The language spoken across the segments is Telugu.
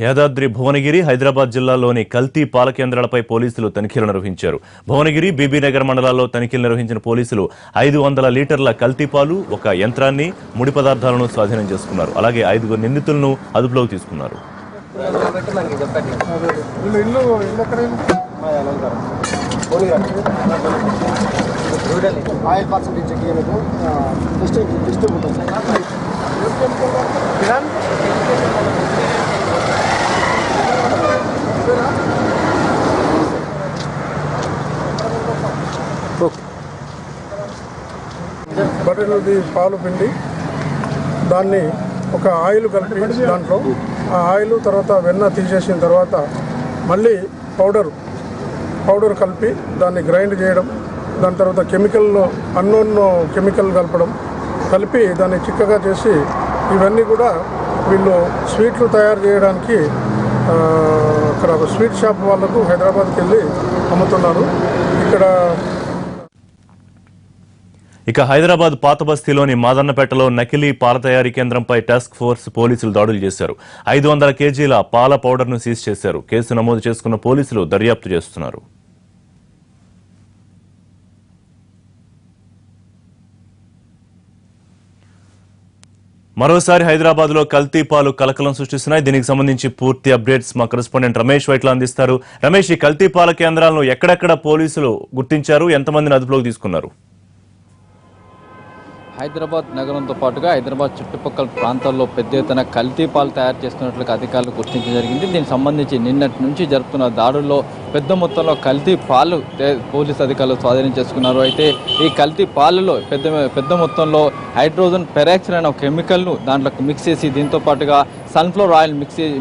యాదాద్రి భువనగిరి హైదరాబాద్ జిల్లాలోని కల్తీ పాల కేంద్రాలపై పోలీసులు తనిఖీలు నిర్వహించారు. భువనగిరి బీబీనగర్ మండలాల్లో తనిఖీలు నిర్వహించిన పోలీసులు 500 లీటర్ల కల్తీ పాలు, ఒక యంత్రాన్ని, ముడి పదార్థాలను స్వాధీనం చేసుకున్నారు. అలాగే 5 నిందితులను అదుపులోకి తీసుకున్నారు. బట్టలది పాలు పిండి దాన్ని ఒక ఆయిల్ కలిపి దాంట్లో ఆ ఆయిల్ తర్వాత వెన్న తీసేసిన తర్వాత మళ్ళీ పౌడర్ కలిపి దాన్ని గ్రైండ్ చేయడం, దాని తర్వాత అన్నోన్ కెమికల్ కలిపి దాన్ని చిక్కగా చేసి ఇవన్నీ కూడా వీళ్ళు స్వీట్లు తయారు చేయడానికి అక్కడ స్వీట్ షాప్ వాళ్ళకు హైదరాబాద్కి వెళ్ళి అమ్ముతున్నారు. ఇక హైదరాబాద్ పాత బస్తీలోని మాదన్నపేటలో నకిలీ పాల తయారీ కేంద్రంపై టాస్క్ ఫోర్స్ పోలీసులు దాడులు చేశారు. 500 కేజీల పాల పౌడర్ను సీజ్ చేశారు. కేసు నమోదు చేసుకున్న పోలీసులు దర్యాప్తు చేస్తున్నారు. మరోసారి హైదరాబాద్ లో కల్తీ పాలు కలకలం సృష్టిస్తున్నాయి. దీనికి సంబంధించి పూర్తి అప్డేట్స్ మా కరెస్పాండెంట్ రమేష్ వైట్ల అందిస్తారు. రమేష్, ఈ కల్తీ పాల కేంద్రాలను ఎక్కడెక్కడ పోలీసులు గుర్తించారు, ఎంతమందిని అదుపులోకి తీసుకున్నారు? హైదరాబాద్ నగరంతో పాటుగా హైదరాబాద్ చుట్టుపక్కల ప్రాంతాల్లో పెద్ద ఎత్తున కల్తీ పాలు తయారు చేస్తున్నట్లుగా అధికారులు గుర్తించడం జరిగింది. దీనికి సంబంధించి నిన్నటి నుంచి జరుపుతున్న దాడుల్లో పెద్ద మొత్తంలో కల్తీ పాలు పోలీసు అధికారులు స్వాధీనం చేసుకున్నారు. అయితే ఈ కల్తీ పాలలో పెద్ద మొత్తంలో హైడ్రోజన్ పెరాక్సైడ్ అనే కెమికల్ను దాంట్లో మిక్స్ చేసి, దీంతో పాటుగా సన్ఫ్లవర్ ఆయిల్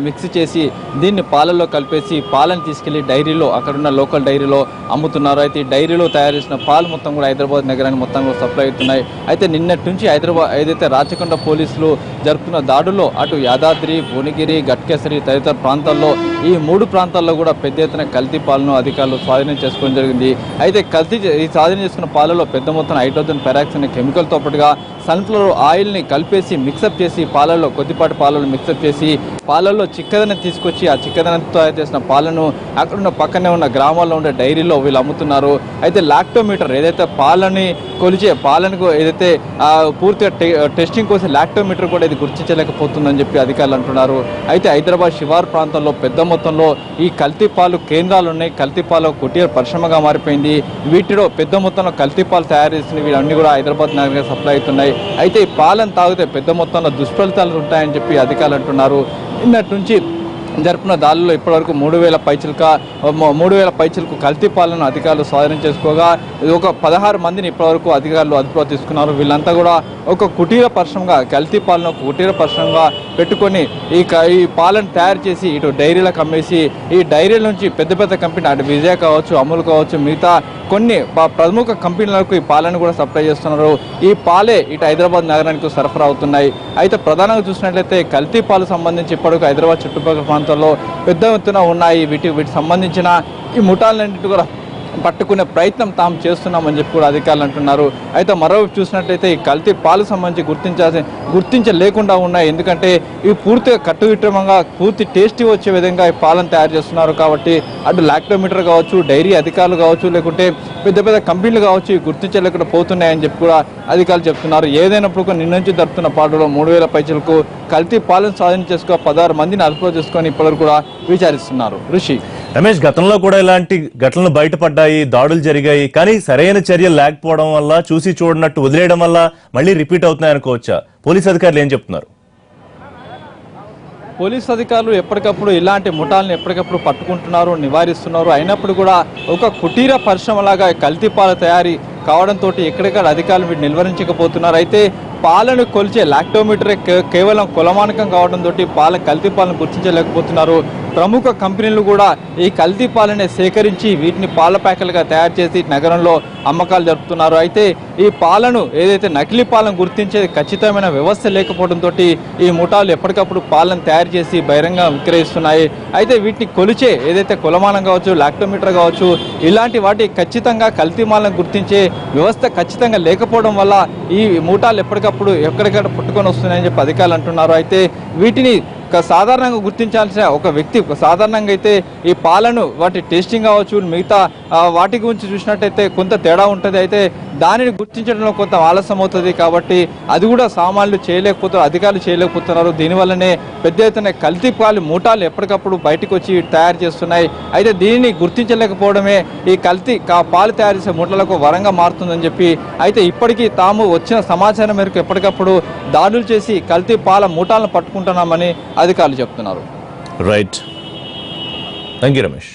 మిక్స్ చేసి దీన్ని పాలల్లో కలిపేసి పాలను తీసుకెళ్లి డైరీలో, అక్కడున్న లోకల్ డైరీలో అమ్ముతున్నారు. అయితే ఈ డైరీలో తయారు చేసిన పాలు మొత్తం కూడా హైదరాబాద్ నగరానికి మొత్తం కూడా సప్లై అవుతున్నాయి. అయితే నిన్నటి నుంచి హైదరాబాద్ ఏదైతే రాచకొండ పోలీసులు జరుపుతున్న దాడుల్లో అటు యాదాద్రి, భువనగిరి, గట్కేసరి తదితర ప్రాంతాల్లో ఈ 3 ప్రాంతాల్లో కూడా పెద్ద ఎత్తున కల్తీ పాలను అధికారులు స్వాధీనం చేసుకోవడం జరిగింది. అయితే ఈ స్వాధీనం చేసుకున్న పాలలో పెద్ద మొత్తం హైడ్రోజన్ పెరాక్సైడ్ అనే కెమికల్తో పాటుగా సన్ఫ్లవర్ ఆయిల్ని కలిపేసి మిక్సప్ చేసి పాలలో, కొద్దిపాటి పాలలో మిక్సప్ చేసి పాలల్లో చిక్కదనం తీసుకొచ్చి ఆ చిక్కదనంతో తయారు చేసిన పాలను అక్కడున్న పక్కనే ఉన్న గ్రామాల్లో ఉండే డైరీలో వీళ్ళు అమ్ముతున్నారు. అయితే లాక్టోమీటర్ ఏదైతే పాలని కొలిచే పాలను ఏదైతే పూర్తిగా టెస్టింగ్ కోసం లాక్టోమీటర్ కూడా ఇది గుర్తించలేకపోతుందని చెప్పి అధికారులు అంటున్నారు. అయితే హైదరాబాద్ శివారు ప్రాంతంలో పెద్ద మొత్తంలో ఈ కల్తీ పాలు కేంద్రాలు ఉన్నాయి. కల్తీ పాలు కుటీర పరిశ్రమగా మారిపోయింది. వీటిలో పెద్ద మొత్తంలో కల్తీ పాలు తయారు చేసిన వీళ్ళన్నీ కూడా హైదరాబాద్ నగరానికి సప్లై అవుతున్నాయి. అయితే ఈ పాలను తాగితే పెద్ద మొత్తంలో దుష్ఫలితాలు ఉంటాయని చెప్పి అధికారులు అంటున్నారు. నిన్నటి నుంచి జరుపున దాడుల్లో ఇప్పటివరకు 3000 పైచలకు కల్తీ పాలను అధికారులు స్వాధీనం చేసుకోగా ఒక 16 మందిని ఇప్పటివరకు అధికారులు అదుపులో తీసుకున్నారు. వీళ్ళంతా కూడా ఒక కుటీర పరిశ్రమగా, కల్తీ పాలను ఒక కుటీర పరిశ్రమగా పెట్టుకొని ఈ పాలను తయారు చేసి ఇటు డైరీలకు అమ్మేసి ఈ డైరీల నుంచి పెద్ద పెద్ద కంపెనీ అటు విజయ కావచ్చు, అమూల్ కావచ్చు, మిగతా కొన్ని ప్రముఖ కంపెనీలకు ఈ పాలను కూడా సప్లై చేస్తున్నారు. ఈ పాలే ఇటు హైదరాబాద్ నగరానికి సరఫరా అవుతున్నాయి. అయితే ప్రధానంగా చూసినట్లయితే కల్తీ పాలు సంబంధించి ఇప్పటివరకు హైదరాబాద్ చుట్టుపక్కల ప్రాంతాల్లో పెద్ద ఎత్తున ఉన్నాయి. వీటికి సంబంధించిన ఈ ముఠాలన్నింటి కూడా పట్టుకునే ప్రయత్నం తాము చేస్తున్నామని చెప్పి కూడా అధికారులు అంటున్నారు. అయితే మరోవైపు చూసినట్లయితే ఈ కల్తీ పాలు సంబంధించి గుర్తించలేకుండా ఉన్నాయి. ఎందుకంటే ఇవి పూర్తిగా కట్టుదిట్టంగా పూర్తి టేస్టీ వచ్చే విధంగా ఈ పాలను తయారు చేస్తున్నారు. కాబట్టి అటు లాక్టోమీటర్ కావచ్చు, డైరీ అధికారులు కావచ్చు, లేకుంటే పెద్ద పెద్ద కంపెనీలు కావచ్చు ఇవి గుర్తించలేకుండా పోతున్నాయని చెప్పి కూడా అధికారులు చెప్తున్నారు. ఏదైనప్పుడు నిన్న నుంచి జరుపుతున్న పాటలో 3000 పైచలకు కల్తీ పాలను స్వాధీనం చేసుకో 16 మందిని అదుపులో చేసుకొని ఇప్పటివరకు కూడా విచారిస్తున్నారు. ఋషి, రమేష్, గతంలో కూడా ఇలాంటి ఘటనలు బయటపడ్డాయి, దాడులు జరిగాయి. కానీ సరైన చర్యలు లేకపోవడం వల్ల, చూసి చూడనట్టు వదిలేయడం వల్ల మళ్ళీ రిపీట్ అవుతున్నాయి అనుకోవచ్చా? పోలీస్ అధికారులు ఏం చెప్తున్నారు? పోలీసు అధికారులు ఎప్పటికప్పుడు ఇలాంటి ముఠాలను ఎప్పటికప్పుడు పట్టుకుంటున్నారు, నివారిస్తున్నారు. అయినప్పుడు కూడా ఒక కుటీర పరిశ్రమలాగా కల్తీ పాల తయారీ కావడంతో ఎక్కడికక్కడ అధికారులు వీటిని నిలువరించకపోతున్నారు. అయితే పాలను కొలిచే లాక్టోమీటరే కేవలం కొలమానకం కావడంతో కల్తీ పాలను గుర్తించలేకపోతున్నారు. ప్రముఖ కంపెనీలు కూడా ఈ కల్తీ పాలనే సేకరించి వీటిని పాల ప్యాకెట్లుగా తయారు చేసి నగరంలో అమ్మకాలు జరుపుతున్నారు. అయితే ఈ పాలను ఏదైతే నకిలీ పాలను గుర్తించే ఖచ్చితమైన వ్యవస్థ లేకపోవడంతో ఈ ముఠాలు ఎప్పటికప్పుడు పాలను తయారు చేసి బహిరంగ విక్రయిస్తున్నాయి. అయితే వీటిని కొలిచే ఏదైతే కొలమానం కావచ్చు, లాక్టోమీటర్ కావచ్చు, ఇలాంటి వాటి ఖచ్చితంగా కల్తీ పాలను గుర్తించే వ్యవస్థ ఖచ్చితంగా లేకపోవడం వల్ల ఈ ముఠాలు ఎప్పటికప్పుడు ఎక్కడికక్కడ పుట్టుకొని వస్తున్నాయని చెప్పి అధికారులు అంటున్నారు. అయితే వీటిని సాధారణంగా గుర్తించాల్సిన ఒక వ్యక్తి సాధారణంగా అయితే ఈ పాలను వాటి టేస్టింగ్ కావచ్చు మిగతా వాటి గురించి చూసినట్టయితే కొంత తేడా ఉంటుంది. అయితే దానిని గుర్తించడంలో కొంత ఆలస్యం అవుతుంది కాబట్టి అది కూడా సామాన్యులు చేయలేకపోతున్నారు, అధికారులు చేయలేకపోతున్నారు. దీనివల్లనే పెద్ద ఎత్తున కల్తీ పాలు మూటాలు ఎప్పటికప్పుడు బయటకు వచ్చి తయారు చేస్తున్నాయి. అయితే దీనిని గుర్తించలేకపోవడమే ఈ కల్తీ పాలు తయారు చేసే మూటలకు వరంగా మారుతుందని చెప్పి అయితే ఇప్పటికీ తాము వచ్చిన సమాచారం మేరకు ఎప్పటికప్పుడు దాడులు చేసి కల్తీ పాల మూటాలను పట్టుకుంటున్నామని అధికారులు చెప్తున్నారు. Right, thank you Ramesh.